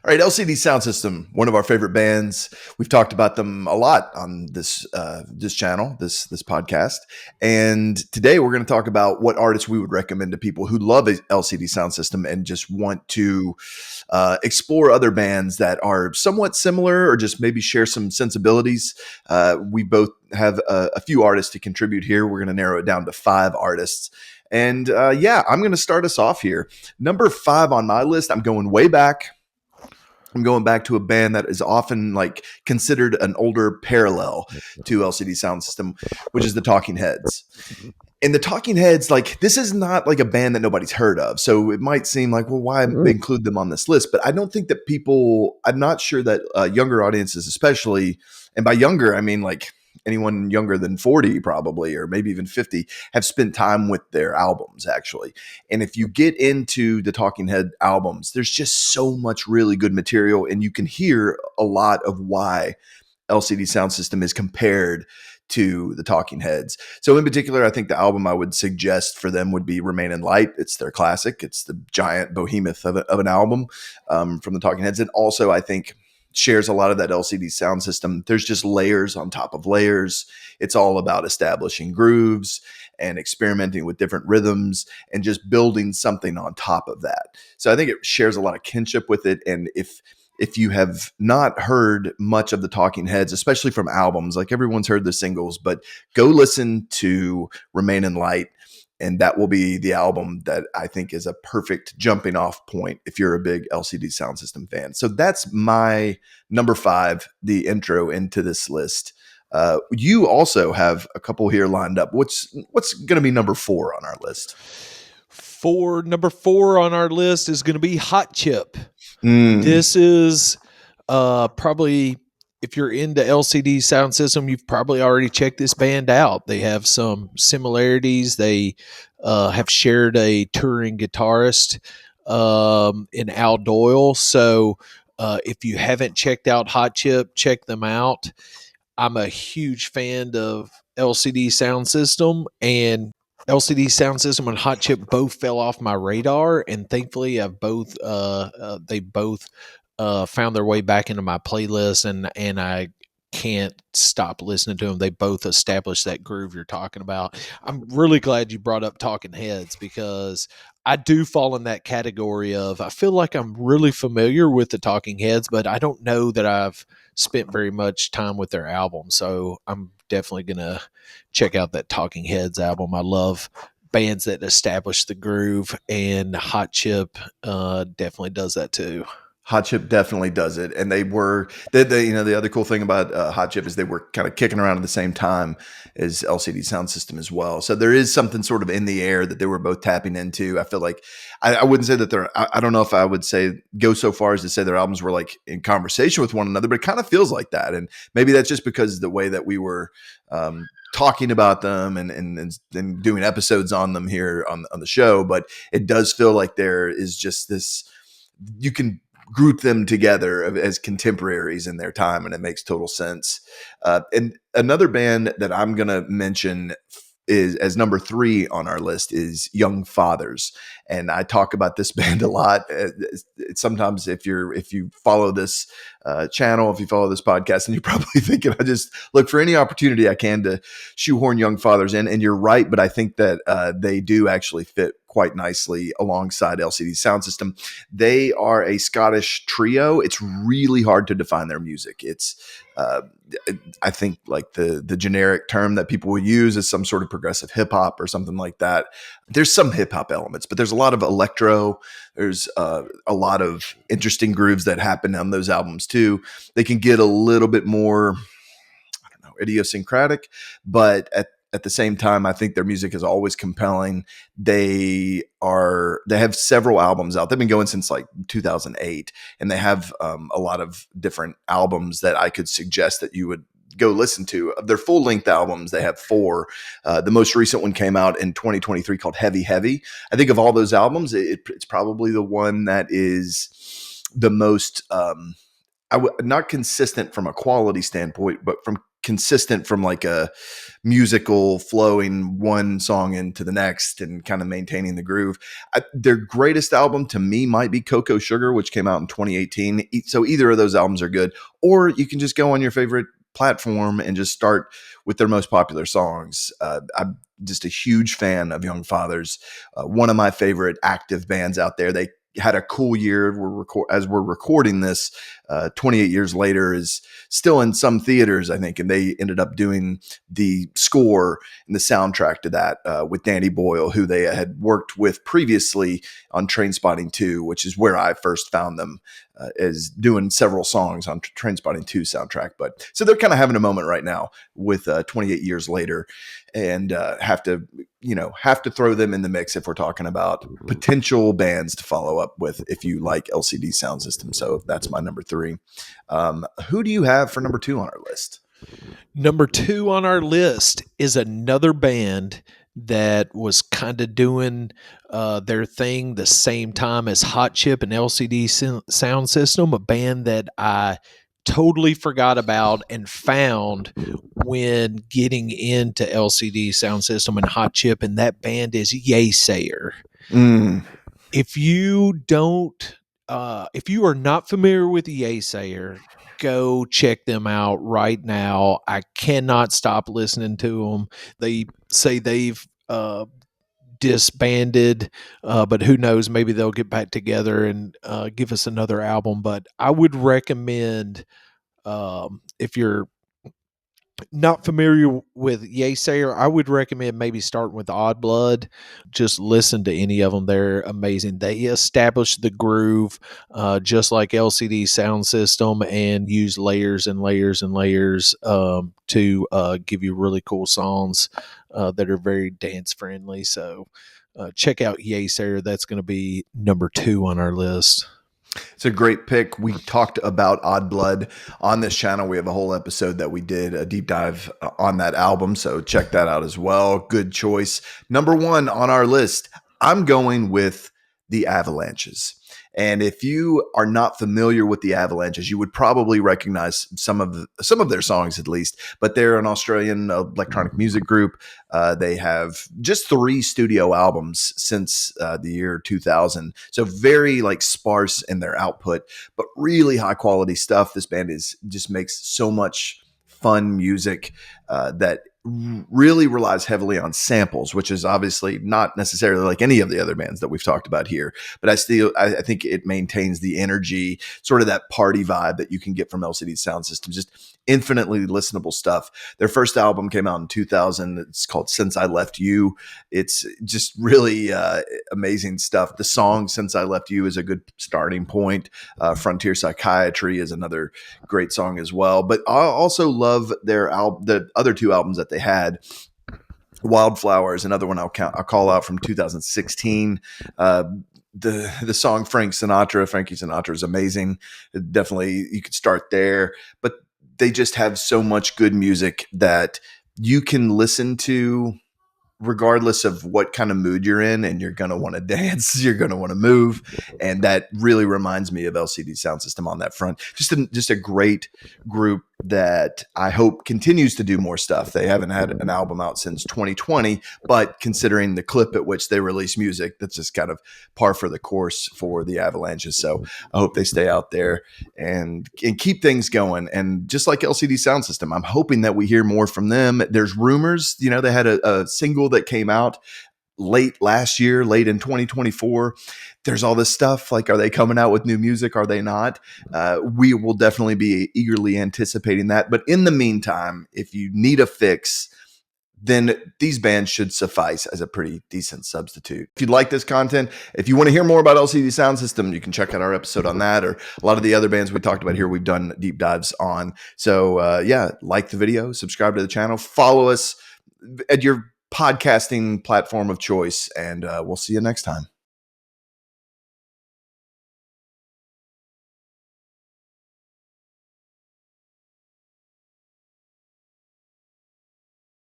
All right, LCD Soundsystem, one of our favorite bands. We've talked about them a lot on this channel, this podcast. And today we're going to talk about what artists we would recommend to people who love a LCD Soundsystem and just want to explore other bands that are somewhat similar or just maybe share some sensibilities. We both have a few artists to contribute here. We're going to narrow it down to 5 artists. And I'm going to start us off here. Number 5 on my list, I'm going way back. I'm going back to a band that is often like considered an older parallel to LCD Soundsystem, which is the Talking Heads. And the Talking Heads, like, this is not like a band that nobody's heard of. So it might seem like, well, why include them on this list? But I don't think that I'm not sure that younger audiences, especially, and by younger, I mean like anyone younger than 40 probably, or maybe even 50, have spent time with their albums actually. And if you get into the Talking Head albums, there's just so much really good material, and you can hear a lot of why LCD Soundsystem is compared to the Talking Heads. So in particular, I think the album I would suggest for them would be Remain in Light. It's their classic. It's the giant behemoth of an album from the Talking Heads. And also, I think, shares a lot of that LCD Soundsystem. There's just layers on top of layers. It's all about establishing grooves and experimenting with different rhythms and just building something on top of that. So I think it shares a lot of kinship with it. And if you have not heard much of the Talking Heads, especially from albums, like everyone's heard the singles, but go listen to Remain in Light. And that will be the album that I think is a perfect jumping off point if you're a big LCD Soundsystem fan. So that's my number 5, the intro into this list. You also have a couple here lined up. What's going to be number 4 on our list? Number 4 on our list is going to be Hot Chip. This is probably, if you're into LCD Soundsystem, you've probably already checked this band out. They have some similarities. They have shared a touring guitarist in Al Doyle. So if you haven't checked out Hot Chip, check them out. I'm a huge fan of LCD Soundsystem, and LCD Soundsystem and Hot Chip both fell off my radar, and thankfully they both found their way back into my playlist, and I can't stop listening to them. They both established that groove you're talking about. I'm really glad you brought up Talking Heads, because I do fall in that category of, I feel like I'm really familiar with the Talking Heads, but I don't know that I've spent very much time with their album. So I'm definitely going to check out that Talking Heads album. I love bands that establish the groove, and Hot Chip definitely does that too. Hot Chip definitely does it, and the other cool thing about Hot Chip is they were kind of kicking around at the same time as LCD Soundsystem as well. So there is something sort of in the air that they were both tapping into. I feel like I wouldn't say that I don't know if I would go so far as to say their albums were like in conversation with one another, but it kind of feels like that, and maybe that's just because the way that we were talking about them and doing episodes on them here on the show. But it does feel like there is just this, you can group them together as contemporaries in their time, and it makes total sense. And another band that I'm going to mention is as number 3 on our list is Young Fathers. And I talk about this band a lot. Sometimes if you follow this channel, if you follow this podcast, and you're probably thinking, I just look for any opportunity I can to shoehorn Young Fathers in. And you're right, but I think that they do actually fit quite nicely alongside LCD Soundsystem. They are a Scottish trio. It's really hard to define their music. It's I think like the generic term that people would use is some sort of progressive hip hop or something like that. There's some hip hop elements, but there's a lot of electro. There's a lot of interesting grooves that happen on those albums too. They can get a little bit more, I don't know, idiosyncratic, but at the same time, I think their music is always compelling. They have several albums out. They've been going since like 2008, and they have a lot of different albums that I could suggest that you would go listen to. Their full length albums, they have 4. The most recent one came out in 2023 called Heavy Heavy. I think of all those albums, it's probably the one that is the most not consistent from a quality standpoint, but from consistent from like a musical flowing one song into the next and kind of maintaining the groove. Their greatest album to me might be Cocoa Sugar, which came out in 2018. So either of those albums are good, or you can just go on your favorite platform and just start with their most popular songs. I'm just a huge fan of Young Fathers, one of my favorite active bands out there. They had a cool year. As we're recording this, 28 years later, is still in some theaters, I think, and they ended up doing the score and the soundtrack to that with Danny Boyle, who they had worked with previously on Trainspotting 2, which is where I first found them, as doing several songs on Trainspotting 2 soundtrack. But so they're kind of having a moment right now with 28 years later, and have to throw them in the mix if we're talking about potential bands to follow up with if you like LCD Soundsystem. So that's my number 3. Who do you have for number 2 on our list? Number 2 on our list is another band that was kind of doing their thing the same time as Hot Chip and LCD Soundsystem, a band that I totally forgot about and found when getting into LCD Soundsystem and Hot Chip, and that band is Yeasayer. If you are not familiar with Yeasayer, go check them out right now. I cannot stop listening to them. They say they've disbanded, but who knows, maybe they'll get back together and give us another album. But I would recommend, if you're not familiar with Yeasayer, I would recommend maybe starting with Odd Blood. Just listen to any of them. They're amazing. They establish the groove just like LCD Soundsystem, and use layers and layers and layers to give you really cool songs that are very dance friendly. So check out Yeasayer. That's going to be number 2 on our list. It's a great pick. We talked about Odd Blood on this channel. We have a whole episode that we did a deep dive on that album, so check that out as well. Good choice. Number 1 on our list, I'm going with the Avalanches. And if you are not familiar with the Avalanches, you would probably recognize some of their songs at least. But they're an Australian electronic music group. They have just 3 studio albums since the year 2000, so very like sparse in their output, but really high quality stuff. This band just makes so much fun music that really relies heavily on samples, which is obviously not necessarily like any of the other bands that we've talked about here. But I think it maintains the energy, sort of that party vibe that you can get from LCD Soundsystem. Just infinitely listenable stuff. Their first album came out in 2000. It's called Since I Left You. It's just really amazing stuff. The song Since I Left You is a good starting point. Frontier Psychiatry is another great song as well. But I also love the other 2 albums that they had. Wildflower is another one I'll call out from 2016. The song Frankie Sinatra is amazing. Definitely, you could start there. But they just have so much good music that you can listen to regardless of what kind of mood you're in, and you're going to want to dance, you're going to want to move. And that really reminds me of LCD Soundsystem on that front. Just a great group that I hope continues to do more stuff. They haven't had an album out since 2020, but considering the clip at which they release music, that's just kind of par for the course for the Avalanches. So I hope they stay out there and keep things going. And just like LCD Soundsystem, I'm hoping that we hear more from them. There's rumors, they had a single that came out late last year, late in 2024. There's all this stuff like, are they coming out with new music? Are they not? We will definitely be eagerly anticipating that. But in the meantime, if you need a fix, then these bands should suffice as a pretty decent substitute. If you'd like this content, if you want to hear more about LCD Soundsystem, you can check out our episode on that, or a lot of the other bands we talked about here, we've done deep dives on. So like the video, subscribe to the channel, follow us at your podcasting platform of choice, and we'll see you next time.